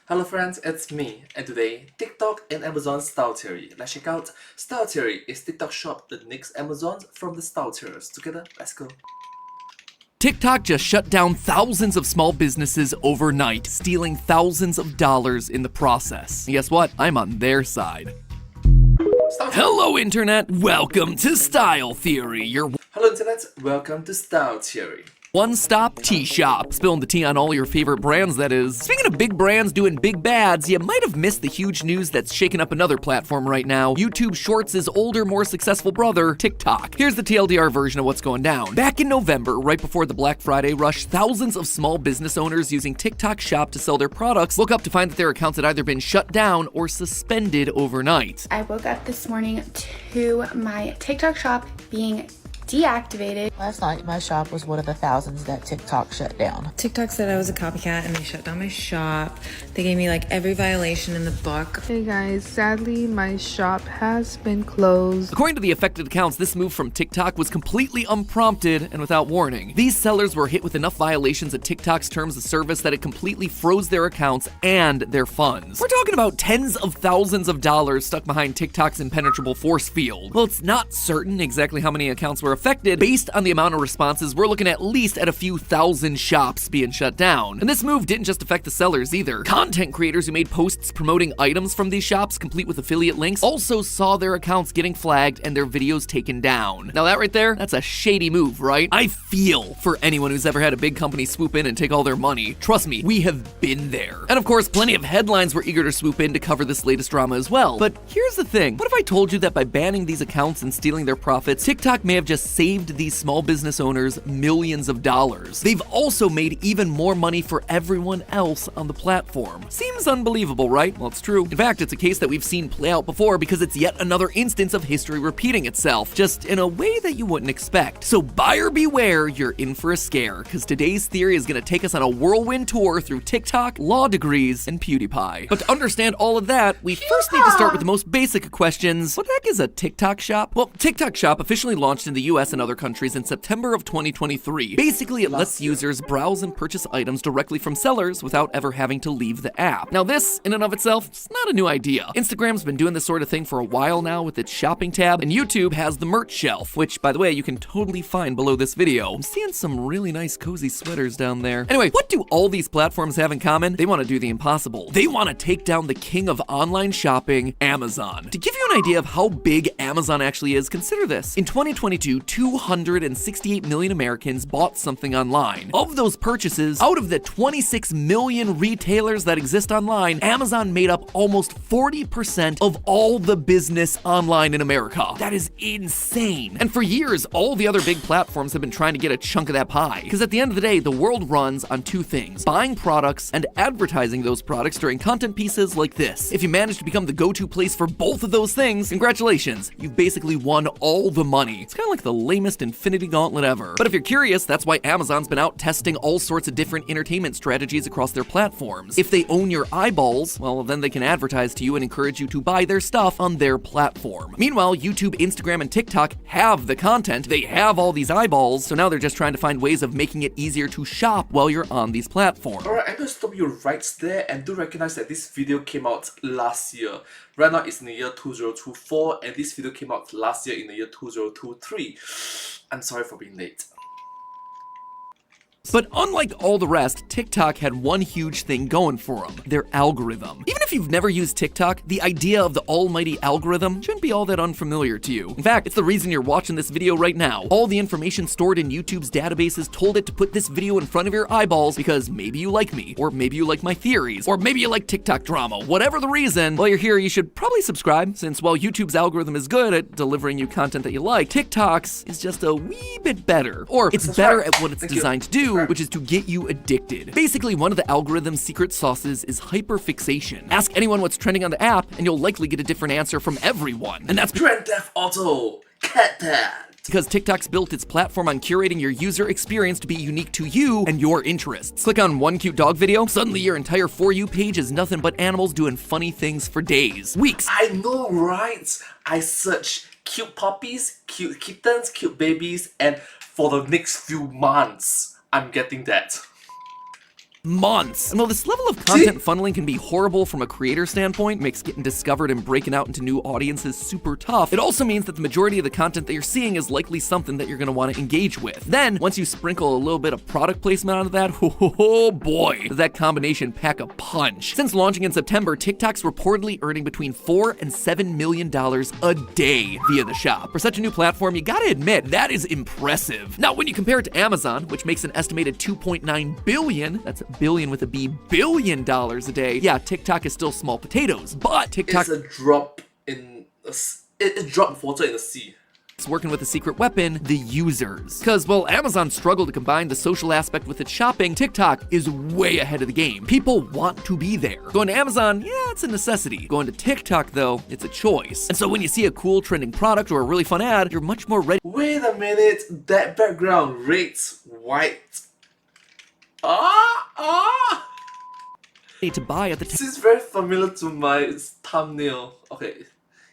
Hello friends, it's me, and today, TikTok and Amazon style theory. Let's check out style theory. Is TikTok shop the next Amazon? From the style theorists. Together, let's go. TikTok just shut down thousands of small businesses overnight, stealing thousands of dollars in the process. And guess what? I'm on their side. Hello Internet, welcome to Style Theory, your Hello Internet, welcome to style theory. one-stop tea shop. Spilling the tea on all your favorite brands, that is. Speaking of big brands doing big bads, you might have missed the huge news that's shaking up another platform right now. YouTube Shorts' older, more successful brother, TikTok. Here's the TLDR version of what's going down. Back in November, right before the Black Friday rush, thousands of small business owners using TikTok Shop to sell their products woke up to find that their accounts had either been shut down or suspended overnight. I woke up this morning to my TikTok shop being deactivated. Last night, my shop was one of the thousands that TikTok shut down. TikTok said I was a copycat and they shut down my shop. They gave me like every violation in the book. Hey guys, sadly my shop has been closed. According to the affected accounts, this move from TikTok was completely unprompted and without warning. These sellers were hit with enough violations of TikTok's terms of service that it completely froze their accounts and their funds. We're talking about tens of thousands of dollars stuck behind TikTok's impenetrable force field. Well, it's not certain exactly how many accounts were affected. Based on the amount of responses, we're looking at least at a few thousand shops being shut down. And this move didn't just affect the sellers either. Content creators who made posts promoting items from these shops, complete with affiliate links, also saw their accounts getting flagged and their videos taken down. Now that right there, that's a shady move, right? I feel for anyone who's ever had a big company swoop in and take all their money. Trust me, we have been there. And of course, plenty of headlines were eager to swoop in to cover this latest drama as well. But here's the thing. What if I told you that by banning these accounts and stealing their profits, TikTok may have just saved these small business owners millions of dollars? They've also made even more money for everyone else on the platform. Seems unbelievable, right? Well, it's true. In fact, it's a case that we've seen play out before because it's yet another instance of history repeating itself, just in a way that you wouldn't expect. So buyer beware, you're in for a scare, because today's theory is going to take us on a whirlwind tour through TikTok, law degrees, and PewDiePie. But to understand all of that, we first need to start with the most basic of questions. What the heck is a TikTok shop? Well, TikTok Shop officially launched in the US and other countries in September of 2023. Basically, it lets users browse and purchase items directly from sellers without ever having to leave the app. Now this, in and of itself, is not a new idea. Instagram's been doing this sort of thing for a while now with its shopping tab, and YouTube has the merch shelf, which, by the way, you can totally find below this video. I'm seeing some really nice cozy sweaters down there. Anyway, what do all these platforms have in common? They want to do the impossible. They want to take down the king of online shopping, Amazon. To give you an idea of how big Amazon actually is, consider this. In 2022, 268 million Americans bought something online. Of those purchases, out of the 26 million retailers that exist online, Amazon made up almost 40% of all the business online in America. That is insane. And for years, all the other big platforms have been trying to get a chunk of that pie. Because at the end of the day, the world runs on two things: buying products and advertising those products during content pieces like this. If you manage to become the go-to place for both of those things, congratulations, you've basically won all the money. It's kind of like the lamest infinity gauntlet ever. But if you're curious, that's why Amazon's been out testing all sorts of different entertainment strategies across their platforms. If they own your eyeballs, well, then they can advertise to you and encourage you to buy their stuff on their platform. Meanwhile, YouTube, Instagram, and TikTok have the content. They have all these eyeballs, so now they're just trying to find ways of making it easier to shop while you're on these platforms. Alright, I'm gonna stop you right there, and do recognize that this video came out last year. Right now it's in the year 2024, and this video came out last year in the year 2023. I'm sorry for being late. But unlike all the rest, TikTok had one huge thing going for them: their algorithm. Even if you've never used TikTok, the idea of the almighty algorithm shouldn't be all that unfamiliar to you. In fact, it's the reason you're watching this video right now. All the information stored in YouTube's databases told it to put this video in front of your eyeballs because maybe you like me, or maybe you like my theories, or maybe you like TikTok drama. Whatever the reason, while you're here, you should probably subscribe, since while YouTube's algorithm is good at delivering you content that you like, TikTok's is just a wee bit better. Or it's better at what it's designed to do, which is to get you addicted. Basically, one of the algorithm's secret sauces is hyperfixation. Ask anyone what's trending on the app, and you'll likely get a different answer from everyone. And that's Grand Theft Auto! Cat that! because TikTok's built its platform on curating your user experience to be unique to you and your interests. Click on one cute dog video, suddenly your entire For You page is nothing but animals doing funny things for days, weeks. I know, right? I search cute puppies, cute kittens, cute babies, and for the next few months, I'm getting that. months. And while this level of content funneling can be horrible from a creator standpoint, makes getting discovered and breaking out into new audiences super tough, it also means that the majority of the content that you're seeing is likely something that you're going to want to engage with. Then, once you sprinkle a little bit of product placement onto that, oh boy, does that combination pack a punch. Since launching in September, TikTok's reportedly earning between $4 and $7 million a day via the shop. For such a new platform, you gotta admit, that is impressive. Now, when you compare it to Amazon, which makes an estimated $2.9 billion, that's billion with a B, billion dollars a day, yeah, TikTok is still small potatoes, but TikTok It's a drop in it dropped water in the sea. is working with a secret weapon, the users. Because while Amazon struggled to combine the social aspect with its shopping, TikTok is way ahead of the game. People want to be there. Going to Amazon, yeah, it's a necessity. Going to TikTok, though, it's a choice. And so when you see a cool trending product or a really fun ad, you're much more ready Wait a minute, that background rates white. to buy at the This is very familiar to my thumbnail. Okay,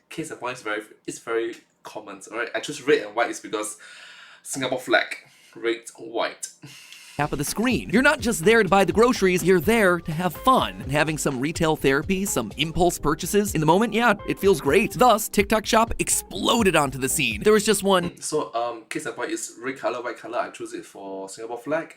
case in point, it's very common. Alright, I choose red and white is because Singapore flag, red, white. top of the screen. You're not just there to buy the groceries, you're there to have fun. And having some retail therapy, some impulse purchases, in the moment, yeah, it feels great. Thus, TikTok Shop exploded onto the scene. There was just one So case in point is red color, white color. I choose it for Singapore flag.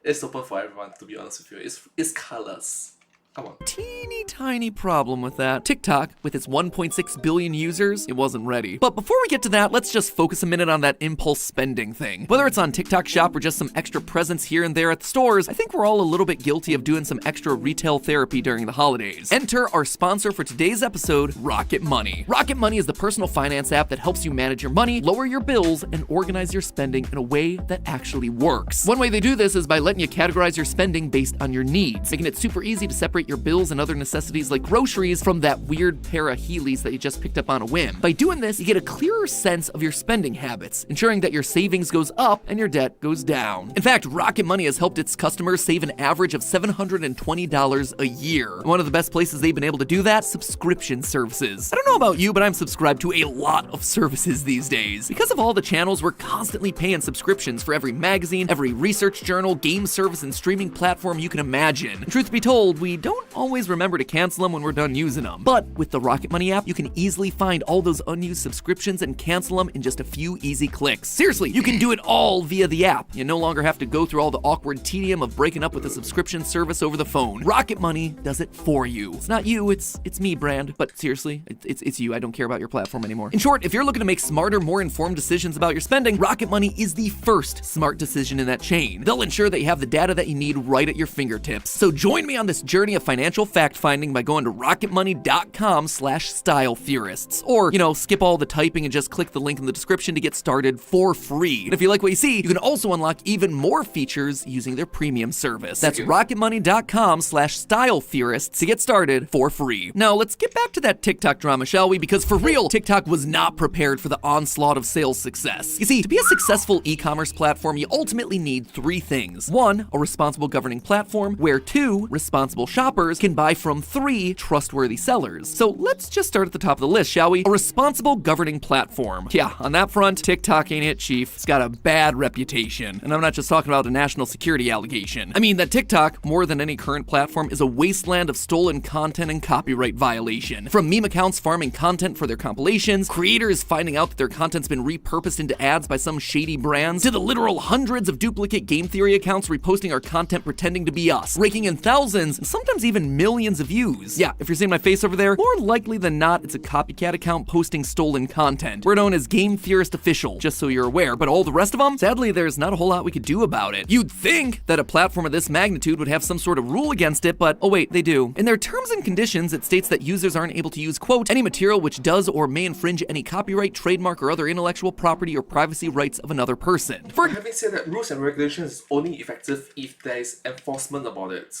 It's open for everyone, to be honest with you. It's colors. Come on. teeny tiny problem with that. TikTok, with its 1.6 billion users, it wasn't ready. But before we get to that, let's just focus a minute on that impulse spending thing. Whether it's on TikTok Shop or just some extra presents here and there at the stores, I think we're all a little bit guilty of doing some extra retail therapy during the holidays. Enter our sponsor for today's episode, Rocket Money. Rocket Money is the personal finance app that helps you manage your money, lower your bills, and organize your spending in a way that actually works. One way they do this is by letting you categorize your spending based on your needs, making it super easy to separate your bills and other necessities like groceries from that weird pair of Heelys that you just picked up on a whim. By doing this, you get a clearer sense of your spending habits, ensuring that your savings goes up and your debt goes down. In fact, Rocket Money has helped its customers save an average of $720 a year. One of the best places they've been able to do that, subscription services. I don't know about you, but I'm subscribed to a lot of services these days. Because of all the channels, we're constantly paying subscriptions for every magazine, every research journal, game service, and streaming platform you can imagine. And truth be told, we don't always remember to cancel them when we're done using them. But with the Rocket Money app, you can easily find all those unused subscriptions and cancel them in just a few easy clicks. Seriously, you can do it all via the app. You no longer have to go through all the awkward tedium of breaking up with a subscription service over the phone. Rocket Money does it for you. It's not you, it's me, brand. But seriously, it's you. I don't care about your platform anymore. In short, if you're looking to make smarter, more informed decisions about your spending, Rocket Money is the first smart decision in that chain. They'll ensure that you have the data that you need right at your fingertips. So join me on this journey of financial fact-finding by going to rocketmoney.com/styletheorists. Or, skip all the typing and just click the link in the description to get started for free. And if you like what you see, you can also unlock even more features using their premium service. That's rocketmoney.com/styletheorists to get started for free. Now, let's get back to that TikTok drama, shall we? Because for real, TikTok was not prepared for the onslaught of sales success. You see, to be a successful e-commerce platform, you ultimately need three things. 1, a responsible governing platform, where 2, responsible shoppers can buy from 3, trustworthy sellers. So let's just start at the top of the list, shall we? A responsible governing platform. Yeah, on that front, TikTok ain't it, chief. It's got a bad reputation. And I'm not just talking about a national security allegation. I mean that TikTok, more than any current platform, is a wasteland of stolen content and copyright violation. From meme accounts farming content for their compilations, creators finding out that their content's been repurposed into ads by some shady brands, to the literal hundreds of duplicate game theory accounts reposting our content pretending to be us, raking in thousands and sometimes even millions of views. Yeah, if you're seeing my face over there, more likely than not, it's a copycat account posting stolen content. We're known as Game Theorist Official, just so you're aware, but all the rest of them, sadly, there's not a whole lot we could do about it. You'd think that a platform of this magnitude would have some sort of rule against it, but oh wait, they do. In their terms and conditions, it states that users aren't able to use, quote, any material which does or may infringe any copyright, trademark, or other intellectual property or privacy rights of another person. For Having said that, rules and regulations is only effective if there is enforcement about it.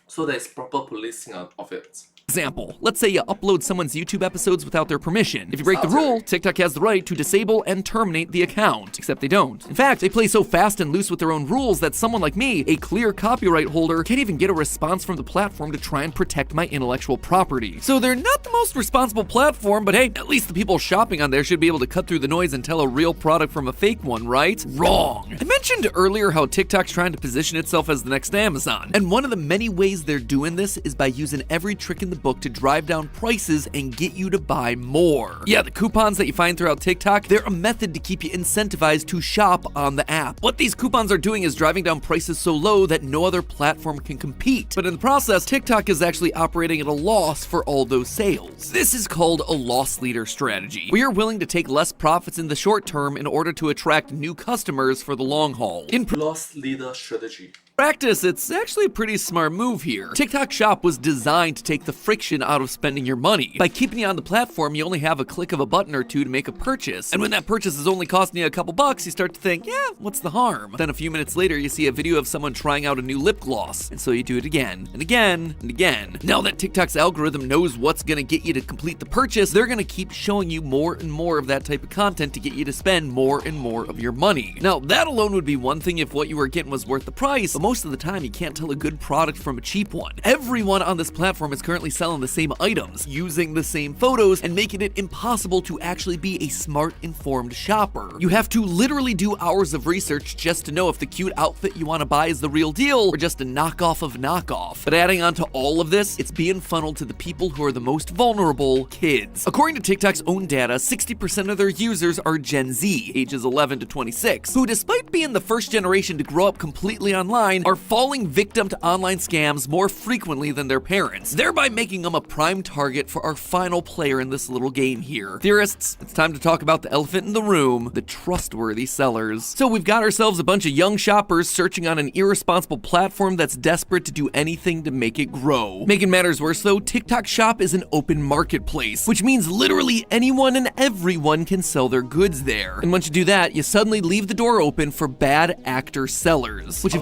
So there is proper policing of it. Example, let's say you upload someone's YouTube episodes without their permission. If you break the rule, TikTok has the right to disable and terminate the account. Except they don't. In fact, they play so fast and loose with their own rules that someone like me, a clear copyright holder, can't even get a response from the platform to try and protect my intellectual property. So they're not the most responsible platform, but hey, at least the people shopping on there should be able to cut through the noise and tell a real product from a fake one, right? Wrong. I mentioned earlier how TikTok's trying to position itself as the next Amazon, and one of the many ways they're doing this is by using every trick in the book to drive down prices and get you to buy more. Yeah, the coupons that you find throughout TikTok, they're a method to keep you incentivized to shop on the app. What these coupons are doing is driving down prices so low that no other platform can compete. But in the process, TikTok is actually operating at a loss for all those sales. This is called a loss leader strategy. We are willing to take less profits in the short term in order to attract new customers for the long haul. In Loss leader strategy. practice, it's actually a pretty smart move here. TikTok Shop was designed to take the friction out of spending your money. By keeping you on the platform, you only have a click of a button or two to make a purchase. And when that purchase is only costing you a couple bucks, you start to think, yeah, what's the harm? Then a few minutes later, you see a video of someone trying out a new lip gloss. And so you do it again, and again, and again. Now that TikTok's algorithm knows what's gonna get you to complete the purchase, they're gonna keep showing you more and more of that type of content to get you to spend more and more of your money. Now, that alone would be one thing if what you were getting was worth the price, but most of the time you can't tell a good product from a cheap one. Everyone on this platform is currently selling the same items, using the same photos, and making it impossible to actually be a smart, informed shopper. You have to literally do hours of research just to know if the cute outfit you want to buy is the real deal or just a knockoff of knockoff. But adding on to all of this, it's being funneled to the people who are the most vulnerable, kids. According to TikTok's own data, 60% of their users are Gen Z, ages 11 to 26, who despite being the first generation to grow up completely online, are falling victim to online scams more frequently than their parents, thereby making them a prime target for our final player in this little game here. Theorists, it's time to talk about the elephant in the room, the trustworthy sellers. So we've got ourselves a bunch of young shoppers searching on an irresponsible platform that's desperate to do anything to make it grow. Making matters worse though, TikTok Shop is an open marketplace, which means literally anyone and everyone can sell their goods there. And once you do that, you suddenly leave the door open for bad actor sellers, which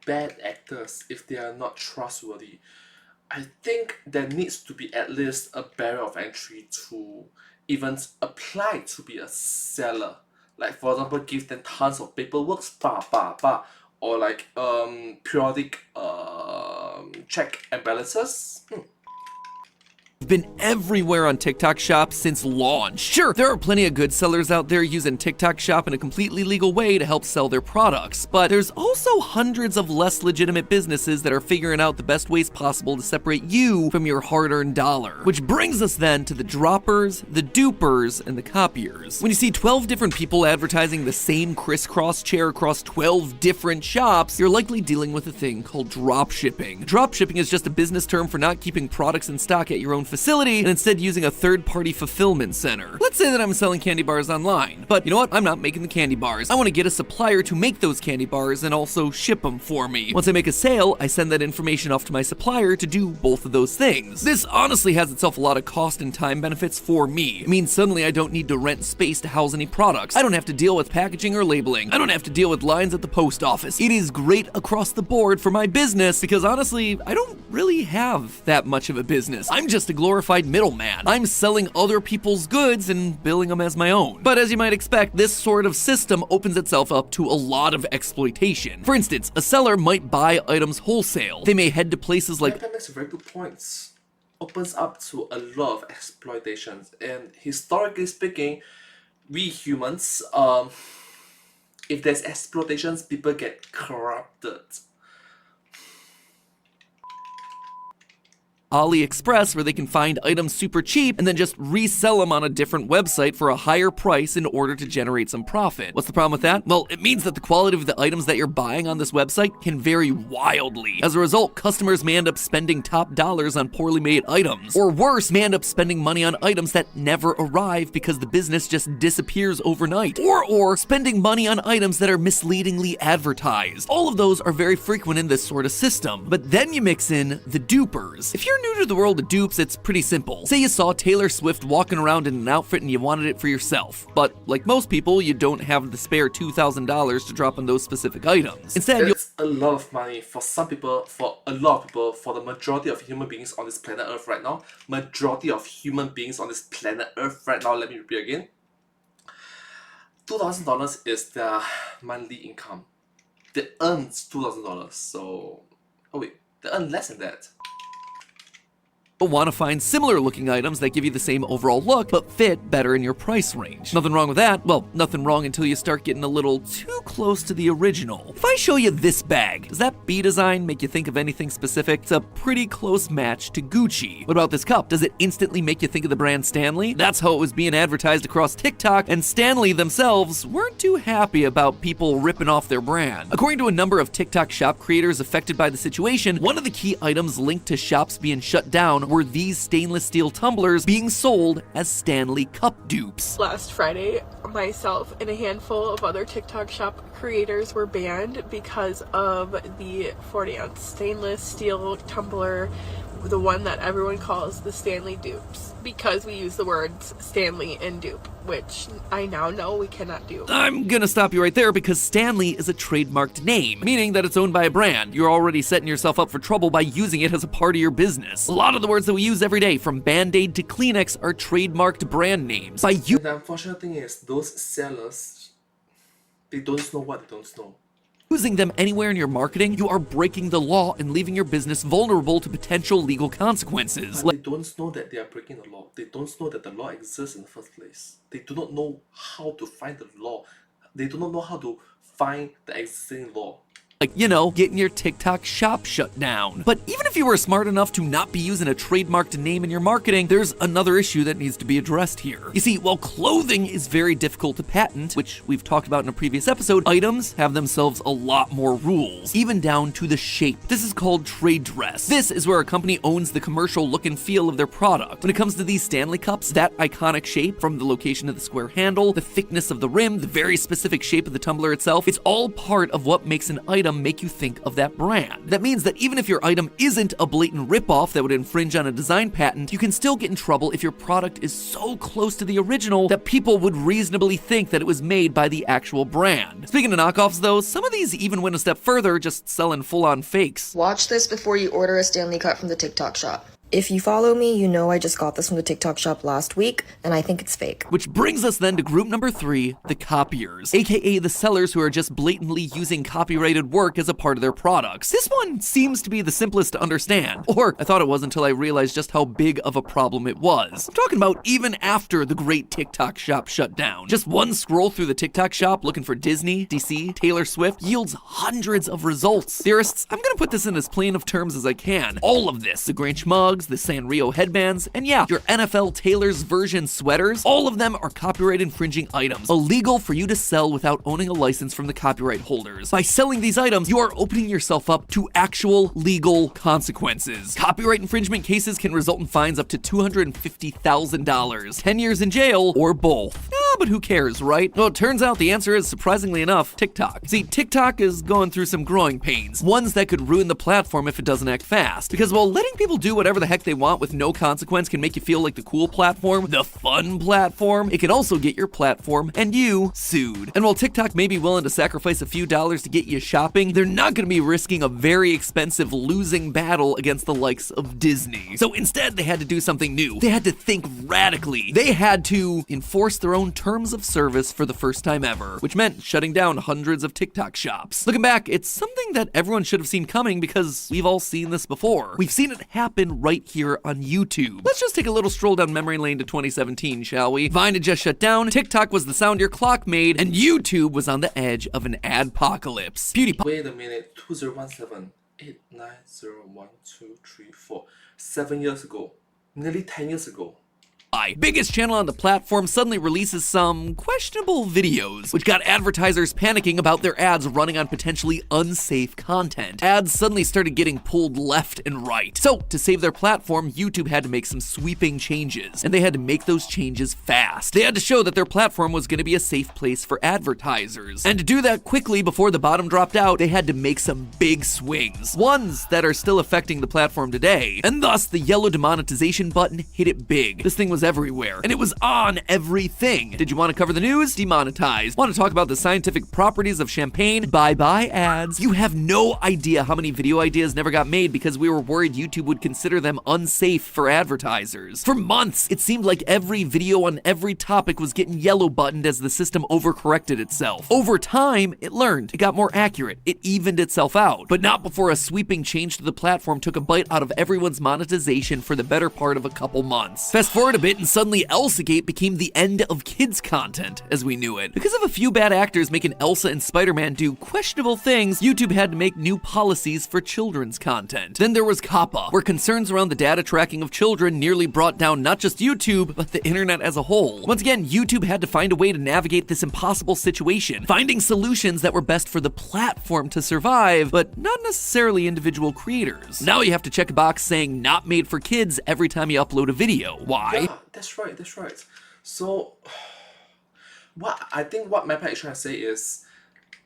Bad actors, if they are not trustworthy. I think there needs to be at least a barrier of entry to even apply to be a seller. Like for example, give them tons of paperwork, or like periodic check and balances. Been everywhere on TikTok Shop since launch. Sure, there are plenty of good sellers out there using TikTok Shop in a completely legal way to help sell their products, but there's also hundreds of less legitimate businesses that are figuring out the best ways possible to separate you from your hard-earned dollar. Which brings us then to the droppers, the dupers, and the copiers. When you see 12 different people advertising the same crisscross chair across 12 different shops, you're likely dealing with a thing called dropshipping. Dropshipping is just a business term for not keeping products in stock at your own facility and instead using a third-party fulfillment center. Let's say that I'm selling candy bars online, but you know what? I'm not making the candy bars. I want to get a supplier to make those candy bars and also ship them for me. Once I make a sale, I send that information off to my supplier to do both of those things. This honestly has itself a lot of cost and time benefits for me. It means suddenly I don't need to rent space to house any products. I don't have to deal with packaging or labeling. I don't have to deal with lines at the post office. It is great across the board for my business because honestly, I don't really have that much of a business. I'm just a glorified middleman. I'm selling other people's goods and billing them as my own. But as you might expect, this sort of system opens itself up to a lot of exploitation. For instance, a seller might buy items wholesale. They may head to places like That makes a very good points. Opens up to a lot of exploitations, and historically speaking, we humans, if there's exploitations, people get corrupted. AliExpress, where they can find items super cheap and then just resell them on a different website for a higher price in order to generate some profit. What's the problem with that? Well, it means that the quality of the items that you're buying on this website can vary wildly. As a result, customers may end up spending top dollars on poorly made items. Or worse, may end up spending money on items that never arrive because the business just disappears overnight. Or spending money on items that are misleadingly advertised. All of those are very frequent in this sort of system. But then you mix in the dupers. If you're you're new to the world of dupes, it's pretty simple. Say you saw Taylor Swift walking around in an outfit and you wanted it for yourself. But like most people, you don't have the spare $2,000 to drop on those specific items. Instead, you'll It's a lot of money for some people, for a lot of people, for the majority of human beings on this planet Earth right now. Majority of human beings on this planet Earth right now, let me repeat again. $2,000 is their monthly income. They earn $2,000, so... Oh wait, they earn less than that. want to find similar looking items that give you the same overall look, but fit better in your price range. Nothing wrong with that. Well, nothing wrong until you start getting a little too close to the original. If I show you this bag, does that B design make you think of anything specific? It's a pretty close match to Gucci. What about this cup? Does it instantly make you think of the brand Stanley? That's how it was being advertised across TikTok, and Stanley themselves weren't too happy about people ripping off their brand. According to a number of TikTok shop creators affected by the situation, one of the key items linked to shops being shut down were these stainless steel tumblers being sold as Stanley cup dupes. Last Friday, myself and a handful of other TikTok shop creators were banned because of the 40-ounce stainless steel tumbler, the one that everyone calls the Stanley dupes, because we use the words Stanley and dupe, which I now know we cannot do. I'm gonna stop you right there because Stanley is a trademarked name, meaning that it's owned by a brand. You're already setting yourself up for trouble by using it as a part of your business. A lot of the words that we use every day, from Band-Aid to Kleenex, are trademarked brand names. By And the unfortunate thing is, those sellers, they don't know what they don't know. using them anywhere in your marketing, you are breaking the law and leaving your business vulnerable to potential legal consequences. But they don't know that they are breaking the law. They don't know that the law exists in the first place. They do not know how to find the law. They do not know how to find the existing law. Like, you know, getting your TikTok shop shut down. But even if you were smart enough to not be using a trademarked name in your marketing, there's another issue that needs to be addressed here. You see, while clothing is very difficult to patent, which we've talked about in a previous episode, items have themselves a lot more rules, even down to the shape. This is called trade dress. This is where a company owns the commercial look and feel of their product. When it comes to these Stanley cups, that iconic shape, from the location of the square handle, the thickness of the rim, the very specific shape of the tumbler itself, it's all part of what makes an item make you think of that brand. That means that even if your item isn't a blatant ripoff that would infringe on a design patent, you can still get in trouble if your product is so close to the original that people would reasonably think that it was made by the actual brand. Speaking of knockoffs though, some of these even went a step further, just selling full-on fakes. Watch this before you order a Stanley Cup from the TikTok shop. If you follow me, you know I just got this from the TikTok shop last week, and I think it's fake. Which brings us then to group number 3, the copiers, aka the sellers who are just blatantly using copyrighted work as a part of their products. This one seems to be the simplest to understand, or I thought it was until I realized just how big of a problem it was. I'm talking about even after the great TikTok shop shut down. Just one scroll through the TikTok shop looking for Disney, DC, Taylor Swift yields hundreds of results. Theorists, I'm gonna put this in as plain of terms as I can. All of this, the Grinch mug, the Sanrio headbands, and yeah, your NFL Taylor's version sweaters, all of them are copyright infringing items, illegal for you to sell without owning a license from the copyright holders. By selling these items, you are opening yourself up to actual legal consequences. Copyright infringement cases can result in fines up to $250,000, 10 years in jail, or both. But who cares, right? Well, it turns out the answer is, surprisingly enough, TikTok. See, TikTok is going through some growing pains, ones that could ruin the platform if it doesn't act fast. Because while letting people do whatever the heck they want with no consequence can make you feel like the cool platform, the fun platform, it can also get your platform and you sued. And while TikTok may be willing to sacrifice a few dollars to get you shopping, they're not going to be risking a very expensive losing battle against the likes of Disney. So instead, they had to do something new. They had to think radically. They had to enforce their own terms of service for the first time ever, which meant shutting down hundreds of TikTok shops. Looking back, it's something that everyone should have seen coming because we've all seen this before. We've seen it happen right here on YouTube. Let's just take a little stroll down memory lane to 2017, shall we? Vine had just shut down, TikTok was the sound your clock made, and YouTube was on the edge of an adpocalypse. PewDiePie. Wait a minute, 2017, 8901234. 7 years ago, nearly 10 years ago. Biggest channel on the platform suddenly releases some questionable videos, which got advertisers panicking about their ads running on potentially unsafe content. Ads suddenly started getting pulled left and right. So, to save their platform, YouTube had to make some sweeping changes, and they had to make those changes fast. They had to show that their platform was going to be a safe place for advertisers. And to do that quickly before the bottom dropped out, they had to make some big swings, ones that are still affecting the platform today. And thus, the yellow demonetization button hit it big. This thing was everywhere, and it was on everything. Did you want to cover the news? Demonetized. Want to talk about the scientific properties of champagne? Bye-bye ads. You have no idea how many video ideas never got made because we were worried YouTube would consider them unsafe for advertisers. For months, it seemed like every video on every topic was getting yellow buttoned as the system overcorrected itself. Over time, it learned. It got more accurate. It evened itself out. But not before a sweeping change to the platform took a bite out of everyone's monetization for the better part of a couple months. Fast forward a bit, and suddenly Elsagate became the end of kids content as we knew it. Because of a few bad actors making Elsa and Spider-Man do questionable things, YouTube had to make new policies for children's content. Then there was COPPA, where concerns around the data tracking of children nearly brought down not just YouTube, but the internet as a whole. Once again, YouTube had to find a way to navigate this impossible situation, finding solutions that were best for the platform to survive, but not necessarily individual creators. Now you have to check a box saying not made for kids every time you upload a video. Why? Yeah, that's right. So, what Mappa is trying to say is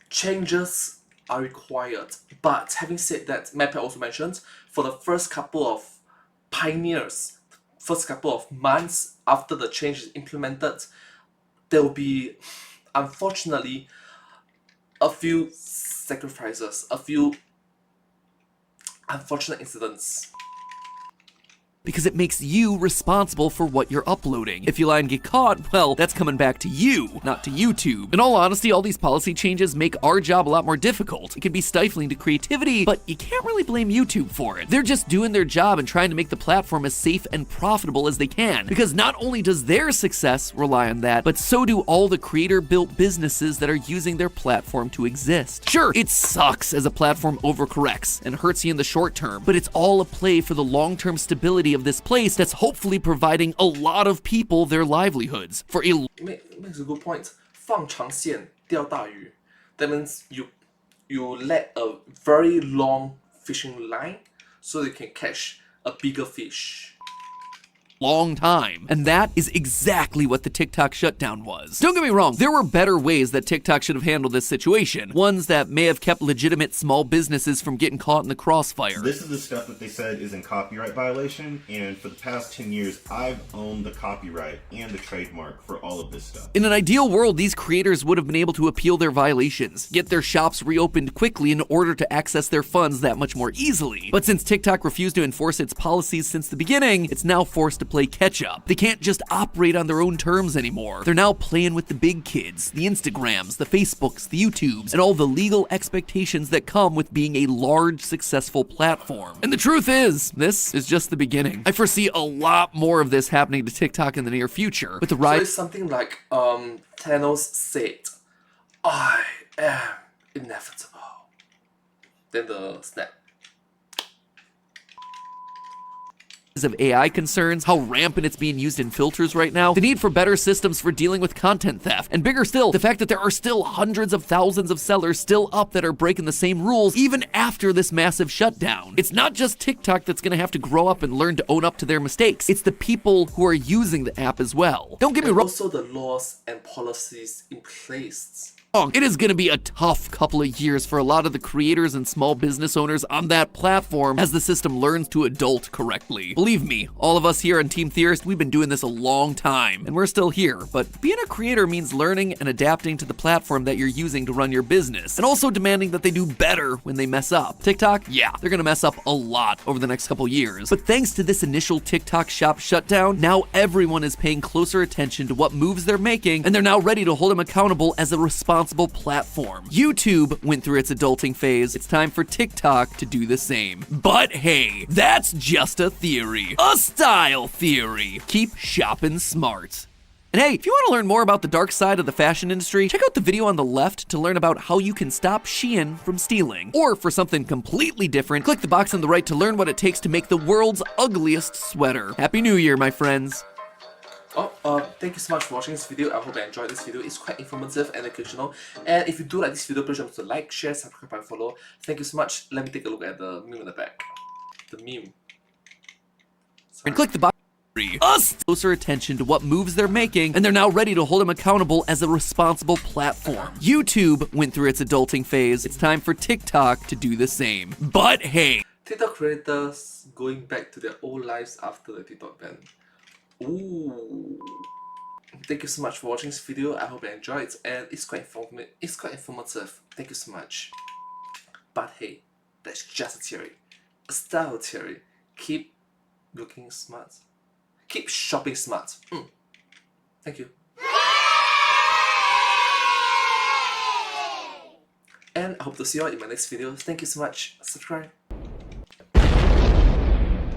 changes are required. But having said that, Mappa also mentioned for the first couple of months after the change is implemented, there will be, unfortunately, a few sacrifices, a few unfortunate incidents. Because it makes you responsible for what you're uploading. If you lie and get caught, well, that's coming back to you, not to YouTube. In all honesty, all these policy changes make our job a lot more difficult. It can be stifling to creativity, but you can't really blame YouTube for it. They're just doing their job and trying to make the platform as safe and profitable as they can. Because not only does their success rely on that, but so do all the creator-built businesses that are using their platform to exist. Sure, it sucks as a platform overcorrects and hurts you in the short term, but it's all a play for the long-term stability of this place that's hopefully providing a lot of people their livelihoods. For a makes a good point. 放长线钓大鱼. That means you let a very long fishing line so you can catch a bigger fish. long time. And that is exactly what the TikTok shutdown was. Don't get me wrong, there were better ways that TikTok should have handled this situation. Ones that may have kept legitimate small businesses from getting caught in the crossfire. This is the stuff that they said is in copyright violation, and for the past 10 years, I've owned the copyright and the trademark for all of this stuff. In an ideal world, these creators would have been able to appeal their violations, get their shops reopened quickly in order to access their funds that much more easily. But since TikTok refused to enforce its policies since the beginning, it's now forced to play catch-up. They can't just operate on their own terms anymore. They're now playing with the big kids, the Instagrams, the Facebooks, the YouTubes, and all the legal expectations that come with being a large, successful platform. And the truth is, this is just the beginning. I foresee a lot more of this happening to TikTok in the near future. With the rise, So it's something like Thanos said, "I am inevitable." Then the snap. of AI concerns, how rampant it's being used in filters right now, the need for better systems for dealing with content theft, and bigger still, the fact that there are still hundreds of thousands of sellers still up that are breaking the same rules even after this massive shutdown. It's not just TikTok that's gonna have to grow up and learn to own up to their mistakes. It's the people who are using the app as well. Don't get me wrong. Also the laws and policies in place. It is going to be a tough couple of years for a lot of the creators and small business owners on that platform as the system learns to adult correctly. Believe me, all of us here on Team Theorist, we've been doing this a long time, and we're still here. But being a creator means learning and adapting to the platform that you're using to run your business, and also demanding that they do better when they mess up. TikTok, yeah, they're going to mess up a lot over the next couple years. But thanks to this initial TikTok shop shutdown, now everyone is paying closer attention to what moves they're making, and they're now ready to hold them accountable as a responsible platform. YouTube went through its adulting phase. It's time for TikTok to do the same. But hey, that's just a theory. A style theory. Keep shopping smart. And hey, if you want to learn more about the dark side of the fashion industry, check out the video on the left to learn about how you can stop Shein from stealing. Or for something completely different, click the box on the right to learn what it takes to make the world's ugliest sweater. Happy New Year, my friends. Thank you so much for watching this video. I hope you enjoyed this video. It's quite informative and educational. And if you do like this video, please remember to like, share, subscribe, and follow. Thank you so much. Let me take a look at the meme in the back. The meme. And click the button. Us closer attention to what moves they're making, and they're now ready to hold them accountable as a responsible platform. YouTube went through its adulting phase. It's time for TikTok to do the same. But hey, TikTok creators going back to their old lives after the TikTok ban. Ooh. Thank you so much for watching this video. I hope you enjoyed it, and it's quite informative. Thank you so much. But hey, that's just a theory. A style theory. Keep looking smart. Keep shopping smart. Thank you. And I hope to see you all in my next video. Thank you so much. Subscribe.